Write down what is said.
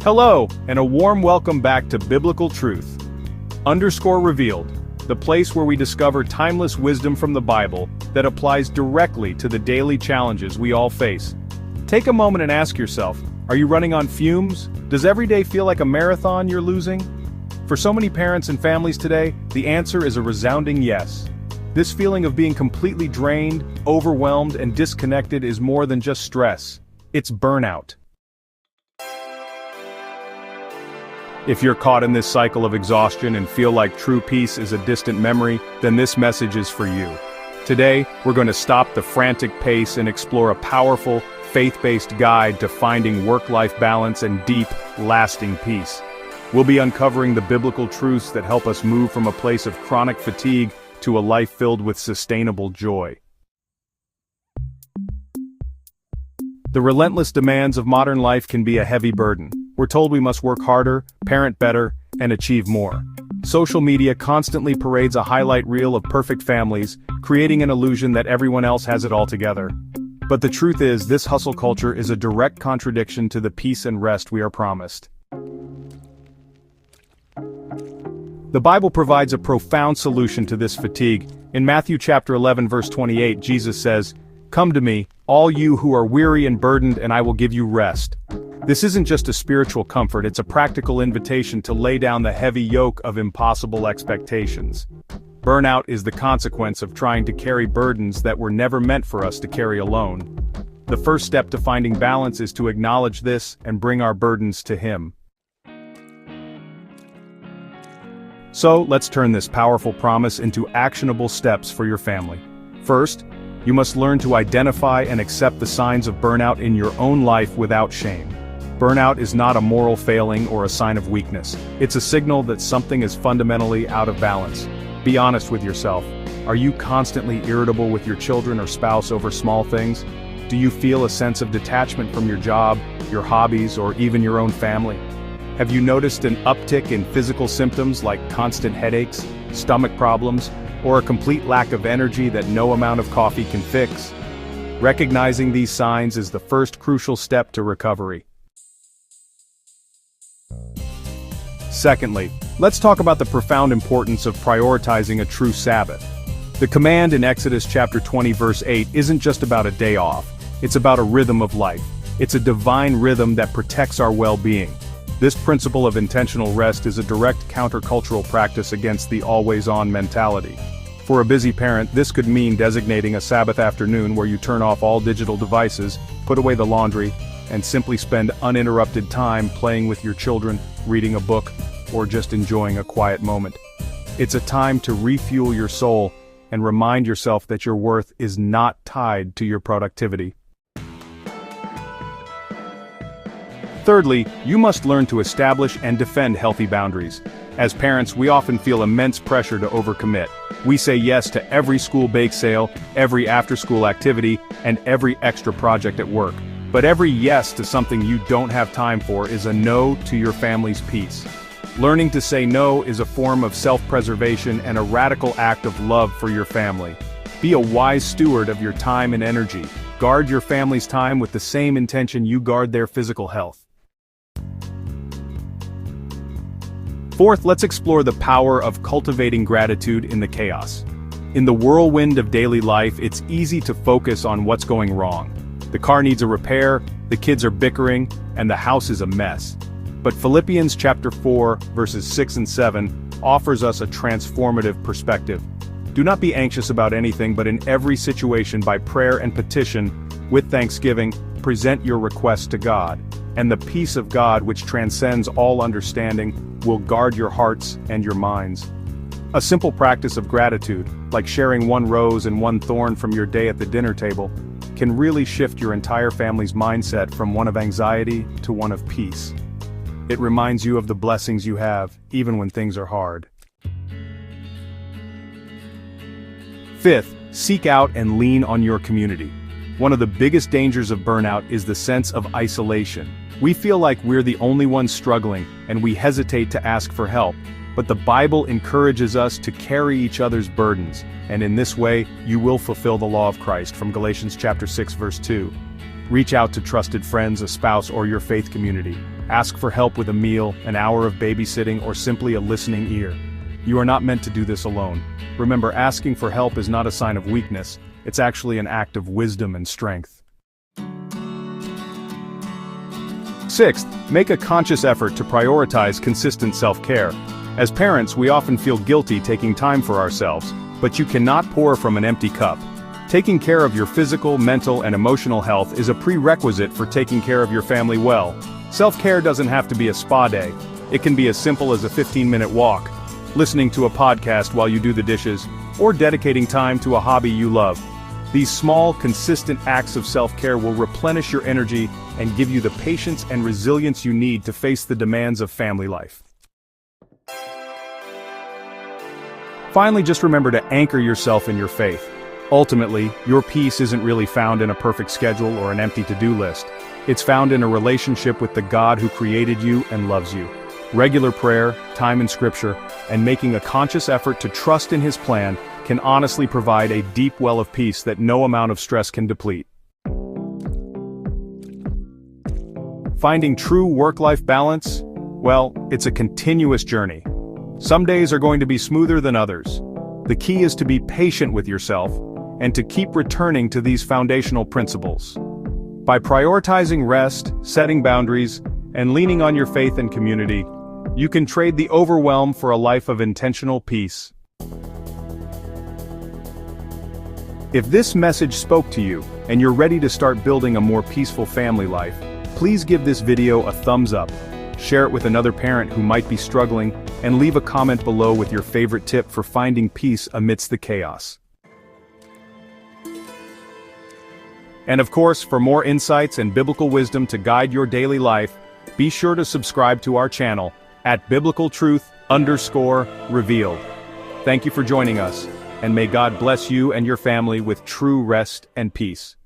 Hello, and a warm welcome back to Biblical Truth _Revealed, the place where we discover timeless wisdom from the Bible that applies directly to the daily challenges we all face. Take a moment and ask yourself, are you running on fumes? Does every day feel like a marathon you're losing? For so many parents and families today, the answer is a resounding yes. This feeling of being completely drained, overwhelmed, and disconnected is more than just stress. It's burnout. If you're caught in this cycle of exhaustion and feel like true peace is a distant memory, then this message is for you. Today, we're going to stop the frantic pace and explore a powerful, faith-based guide to finding work-life balance and deep, lasting peace. We'll be uncovering the biblical truths that help us move from a place of chronic fatigue to a life filled with sustainable joy. The relentless demands of modern life can be a heavy burden. We're told we must work harder, parent better, and achieve more. Social media constantly parades a highlight reel of perfect families, creating an illusion that everyone else has it all together. But the truth is, this hustle culture is a direct contradiction to the peace and rest we are promised. The Bible provides a profound solution to this fatigue. In Matthew chapter 11 verse 28, Jesus says, "Come to me, all you who are weary and burdened, and I will give you rest." This isn't just a spiritual comfort, it's a practical invitation to lay down the heavy yoke of impossible expectations. Burnout is the consequence of trying to carry burdens that were never meant for us to carry alone. The first step to finding balance is to acknowledge this and bring our burdens to Him. So, let's turn this powerful promise into actionable steps for your family. First, you must learn to identify and accept the signs of burnout in your own life without shame. Burnout is not a moral failing or a sign of weakness. It's a signal that something is fundamentally out of balance. Be honest with yourself. Are you constantly irritable with your children or spouse over small things? Do you feel a sense of detachment from your job, your hobbies, or even your own family? Have you noticed an uptick in physical symptoms like constant headaches, stomach problems, or a complete lack of energy that no amount of coffee can fix? Recognizing these signs is the first crucial step to recovery. Secondly, let's talk about the profound importance of prioritizing a true Sabbath. The command in Exodus chapter 20 verse 8 isn't just about a day off, it's about a rhythm of life. It's a divine rhythm that protects our well-being. This principle of intentional rest is a direct countercultural practice against the always-on mentality. For a busy parent, this could mean designating a Sabbath afternoon where you turn off all digital devices, put away the laundry, and simply spend uninterrupted time playing with your children, reading a book, or just enjoying a quiet moment. It's a time to refuel your soul and remind yourself that your worth is not tied to your productivity. Thirdly, you must learn to establish and defend healthy boundaries. As parents, we often feel immense pressure to overcommit. We say yes to every school bake sale, every after-school activity, and every extra project at work. But every yes to something you don't have time for is a no to your family's peace. Learning to say no is a form of self-preservation and a radical act of love for your family. Be a wise steward of your time and energy. Guard your family's time with the same intention you guard their physical health. Fourth, let's explore the power of cultivating gratitude in the chaos. In the whirlwind of daily life, it's easy to focus on what's going wrong. The car needs a repair, the kids are bickering, and the house is a mess. But Philippians chapter 4, verses 6 and 7, offers us a transformative perspective. Do not be anxious about anything, but in every situation by prayer and petition, with thanksgiving, present your requests to God. And the peace of God, which transcends all understanding, will guard your hearts and your minds. A simple practice of gratitude, like sharing one rose and one thorn from your day at the dinner table, can really shift your entire family's mindset from one of anxiety to one of peace. It reminds you of the blessings you have, even when things are hard. Fifth, seek out and lean on your community. One of the biggest dangers of burnout is the sense of isolation. We feel like we're the only ones struggling, and we hesitate to ask for help. But the Bible encourages us to carry each other's burdens, and in this way, you will fulfill the law of Christ, from Galatians chapter 6 verse 2. Reach out to trusted friends, a spouse, or your faith community. Ask for help with a meal, an hour of babysitting, or simply a listening ear. You are not meant to do this alone. Remember, asking for help is not a sign of weakness, it's actually an act of wisdom and strength. Sixth, make a conscious effort to prioritize consistent self-care. As parents, we often feel guilty taking time for ourselves, but you cannot pour from an empty cup. Taking care of your physical, mental, and emotional health is a prerequisite for taking care of your family well. Self-care doesn't have to be a spa day. It can be as simple as a 15-minute walk, listening to a podcast while you do the dishes, or dedicating time to a hobby you love. These small, consistent acts of self-care will replenish your energy and give you the patience and resilience you need to face the demands of family life. Finally, just remember to anchor yourself in your faith. Ultimately, your peace isn't really found in a perfect schedule or an empty to-do list. It's found in a relationship with the God who created you and loves you. Regular prayer, time in Scripture, and making a conscious effort to trust in His plan can honestly provide a deep well of peace that no amount of stress can deplete. Finding true work-life balance? Well, it's a continuous journey. Some days are going to be smoother than others. The key is to be patient with yourself and to keep returning to these foundational principles. By prioritizing rest, setting boundaries, and leaning on your faith and community, you can trade the overwhelm for a life of intentional peace. If this message spoke to you, and you're ready to start building a more peaceful family life, please give this video a thumbs up, share it with another parent who might be struggling, and leave a comment below with your favorite tip for finding peace amidst the chaos. And of course, for more insights and biblical wisdom to guide your daily life, be sure to subscribe to our channel at biblicaltruth_revealed. Thank you for joining us, and may God bless you and your family with true rest and peace.